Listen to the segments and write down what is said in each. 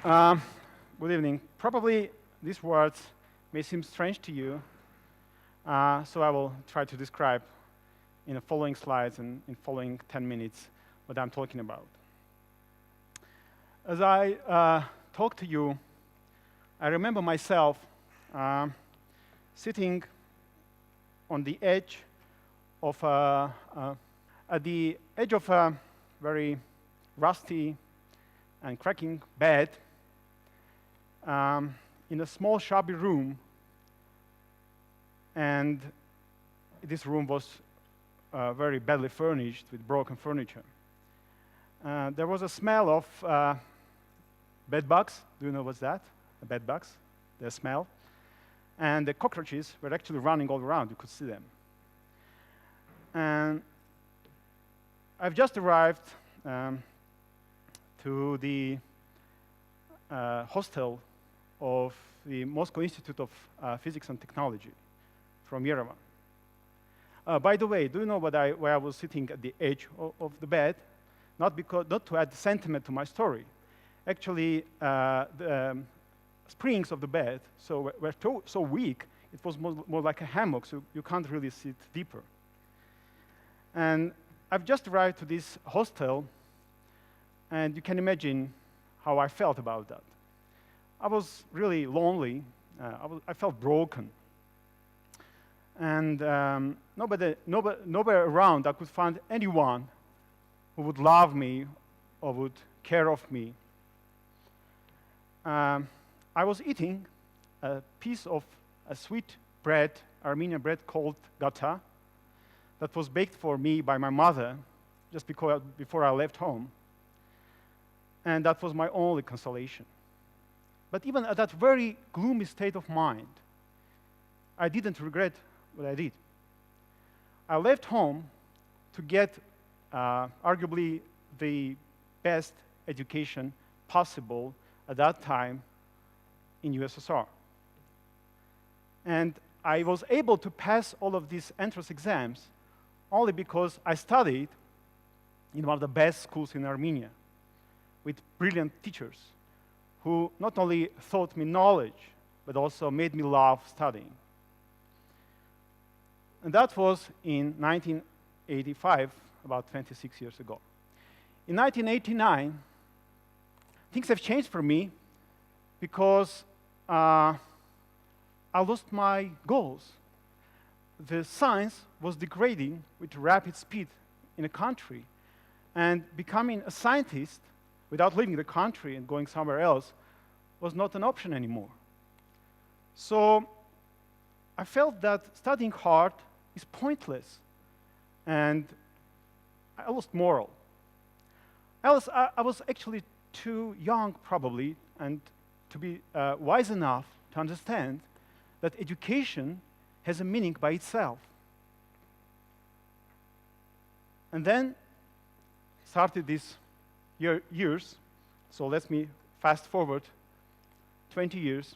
Um, Good evening. Probably these words may seem strange to you, so I will try to describe in the following slides and in following 10 minutes what I'm talking about. As I talk to you, I remember myself sitting on the edge of at the edge of a very rusty and cracking bed in a small shabby room, and this room was very badly furnished with broken furniture. There was a smell of bed bugs. Do you know what's that? Bed bugs, the smell. And the cockroaches were actually running all around. You could see them. And I've just arrived to the hostel of the Moscow Institute of Physics and Technology from Yerevan. By the way, do you know why I was sitting at the edge of the bed? Not to add sentiment to my story. Actually, the springs of the bed were so weak, it was more like a hammock, so you can't really sit deeper. And I've just arrived to this hostel, and you can imagine how I felt about that. I was really lonely. I felt broken. And nowhere around I could find anyone who would love me or would care of me. I was eating a piece of a sweet bread, Armenian bread called gata, that was baked for me by my mother just before I left home. And that was my only consolation. But even at that very gloomy state of mind, I didn't regret what I did. I left home to get arguably the best education possible at that time in USSR. And I was able to pass all of these entrance exams only because I studied in one of the best schools in Armenia with brilliant teachers who not only taught me knowledge, but also made me love studying. And that was in 1985, about 26 years ago. In 1989, things have changed for me because I lost my goals. The science was degrading with rapid speed in a country, and becoming a scientist without leaving the country and going somewhere else was not an option anymore. So I felt that studying hard is pointless, and I lost morale. I was actually too young, probably, and to be wise enough to understand that education has a meaning by itself. And then started these years, so let me fast forward 20 years.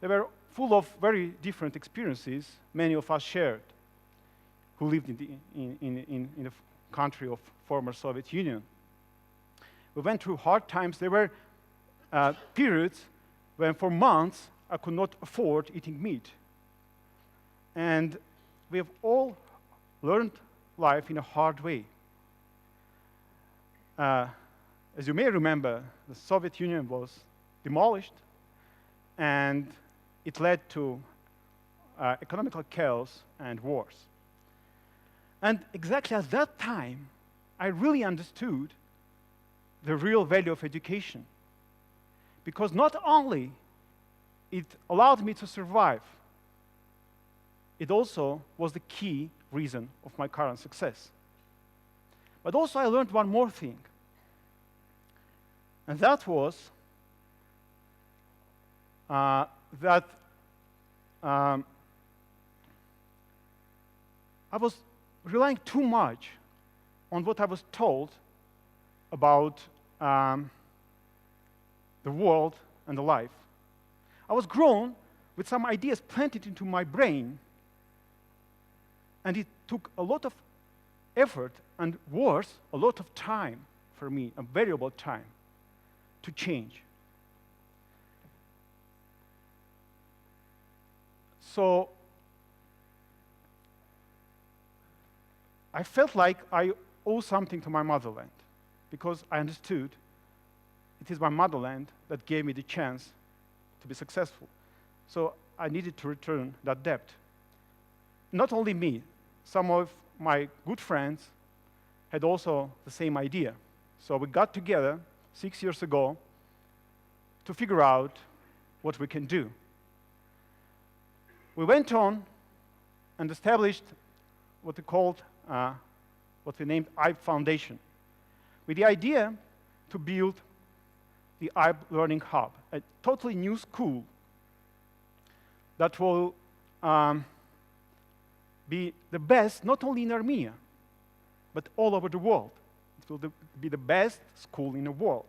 They were full of very different experiences many of us shared who lived in the country of former Soviet Union. We went through hard times. There were periods when for months I could not afford eating meat. And we have all learned life in a hard way. As you may remember, the Soviet Union was demolished, and it led to economical chaos and wars. And exactly at that time, I really understood the real value of education. Because not only it allowed me to survive, it also was the key reason of my current success. But also I learned one more thing. And that was that I was relying too much on what I was told about the world and the life. I was grown with some ideas planted into my brain, and it took a lot of effort and worse, a lot of time for me, a variable time, to change. So I felt like I owe something to my motherland, because I understood it is my motherland that gave me the chance to be successful. So I needed to return that debt. Not only me, some of my good friends had also the same idea. So we got together 6 years ago to figure out what we can do. We went on and established what we named ABBYY Foundation, with the idea to build the ABBYY Learning Hub, a totally new school that will be the best, not only in Armenia, but all over the world. It will be the best school in the world.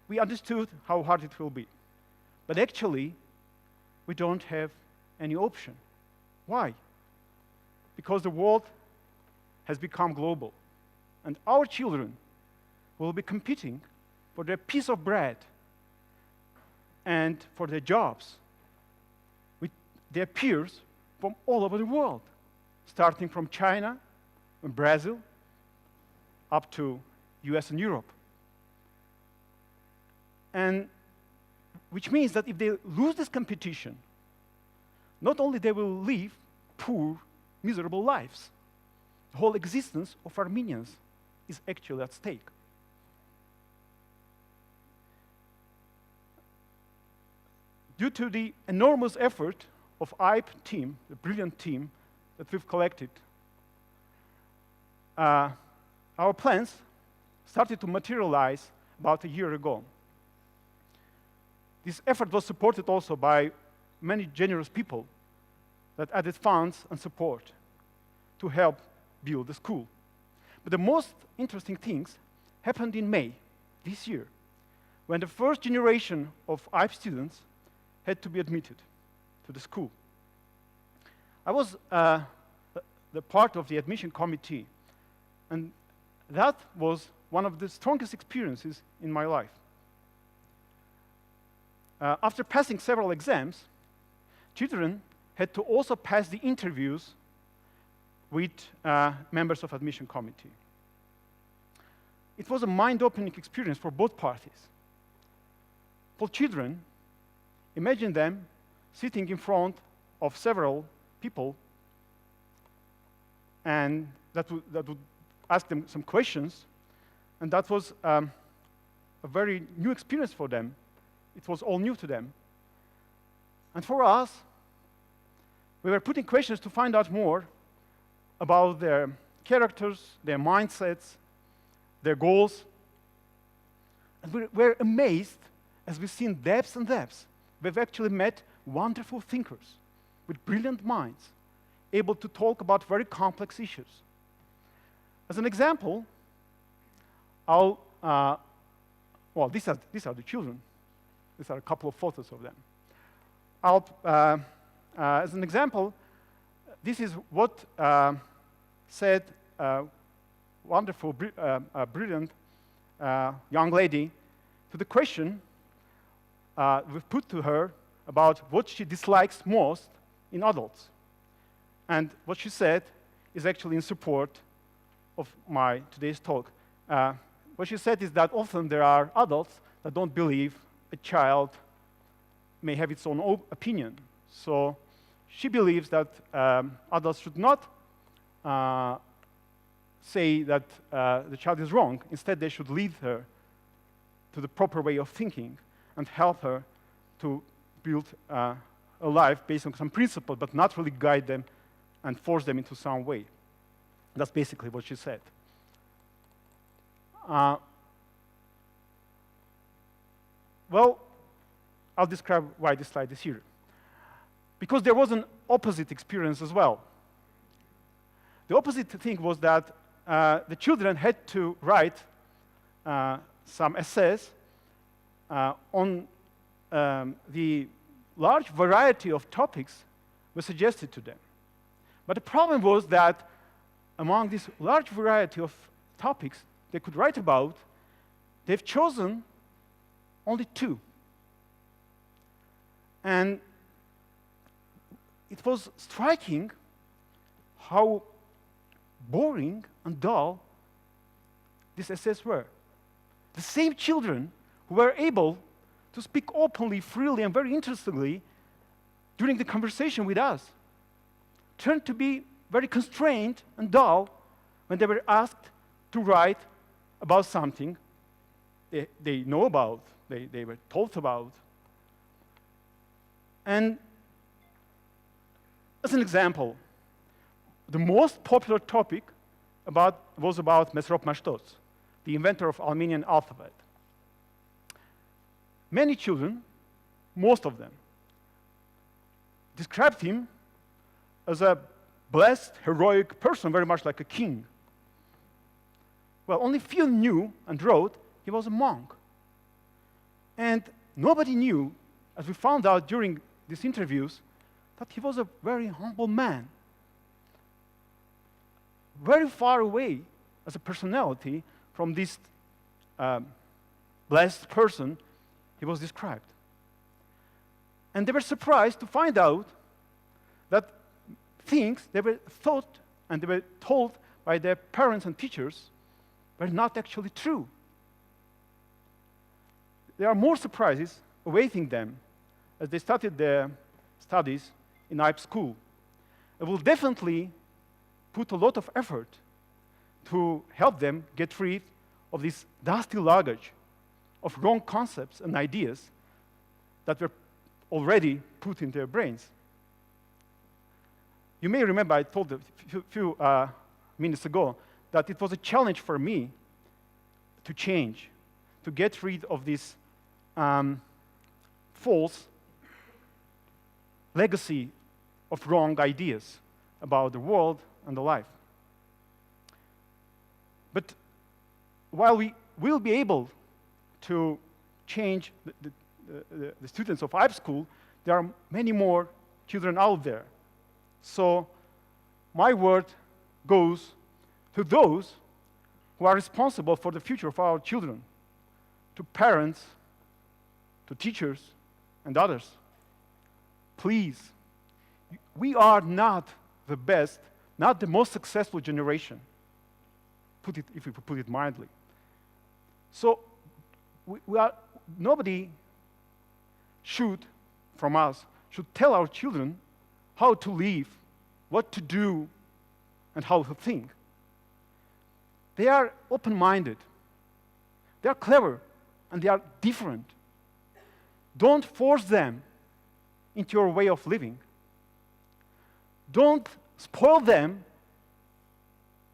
We understood how hard it will be. But actually, we don't have any option. Why? Because the world has become global, and our children will be competing for their piece of bread and for their jobs with their peers from all over the world, starting from China and Brazil up to US and Europe. And which means that if they lose this competition, not only they will live poor, miserable lives, the whole existence of Armenians is actually at stake. Due to the enormous effort of ABBYY team, the brilliant team that we've collected, our plans started to materialize about a year ago. This effort was supported also by many generous people that added funds and support to help build the school. But the most interesting things happened in May this year, when the first generation of ABBYY students had to be admitted to the school. I was the part of the admission committee, and that was one of the strongest experiences in my life. After passing several exams, children had to also pass the interviews with members of admission committee. It was a mind-opening experience for both parties. For children, imagine them sitting in front of several people, and that would ask them some questions, and that was a very new experience for them. It was all new to them. And for us, we were putting questions to find out more about their characters, their mindsets, their goals. And we were amazed as we've seen depths and depths. We've actually met wonderful thinkers with brilliant minds, able to talk about very complex issues. As an example, these are the children. These are a couple of photos of them. As an example, this is what said a wonderful, brilliant young lady to the question we've put to her about what she dislikes most in adults. And what she said is actually in support of my today's talk. What she said is that often there are adults that don't believe a child may have its own opinion. So she believes that adults should not say that the child is wrong. Instead, they should lead her to the proper way of thinking and help her to build a life based on some principles, but not really guide them and force them into some way. That's basically what she said. Well, I'll describe why this slide is here. Because there was an opposite experience as well. The opposite thing was that the children had to write some essays on the large variety of topics were suggested to them. But the problem was that among this large variety of topics they could write about, they've chosen only two. And it was striking how boring and dull these essays were. The same children who were able to speak openly, freely, and very interestingly during the conversation with us turned to be very constrained and dull when they were asked to write about something they know about, they were told about. And as an example, the most popular topic was about Mesrop Mashtoz, the inventor of Armenian alphabet. Many children, most of them, described him as a blessed, heroic person, very much like a king. Well, only few knew and wrote he was a monk. And nobody knew, as we found out during these interviews, that he was a very humble man, very far away as a personality from this blessed person he was described. And they were surprised to find out that things they were thought and they were told by their parents and teachers were not actually true. There are more surprises awaiting them as they started their studies in ABBYY school. It will definitely put a lot of effort to help them get rid of this dusty luggage of wrong concepts and ideas that were already put in their brains. You may remember I told a few minutes ago that it was a challenge for me to change, to get rid of this false legacy of wrong ideas about the world and the life. But while we will be able to change the students of ABBYY school, there are many more children out there. So my word goes to those who are responsible for the future of our children, to parents, to teachers, and others. Please, we are not the best, not the most successful generation, if we put it mildly. So nobody should tell our children how to live, what to do, and how to think. They are open-minded, they are clever, and they are different. Don't force them into your way of living. Don't spoil them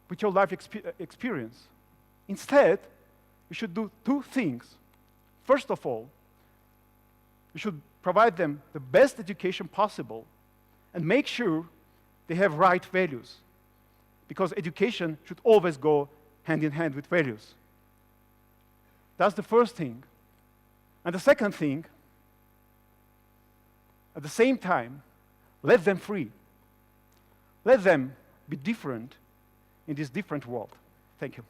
with your life experience. Instead, you should do two things. First of all, you should provide them the best education possible and make sure they have right values, because education should always go hand in hand with values. That's the first thing. And the second thing, at the same time, let them free. Let them be different in this different world. Thank you.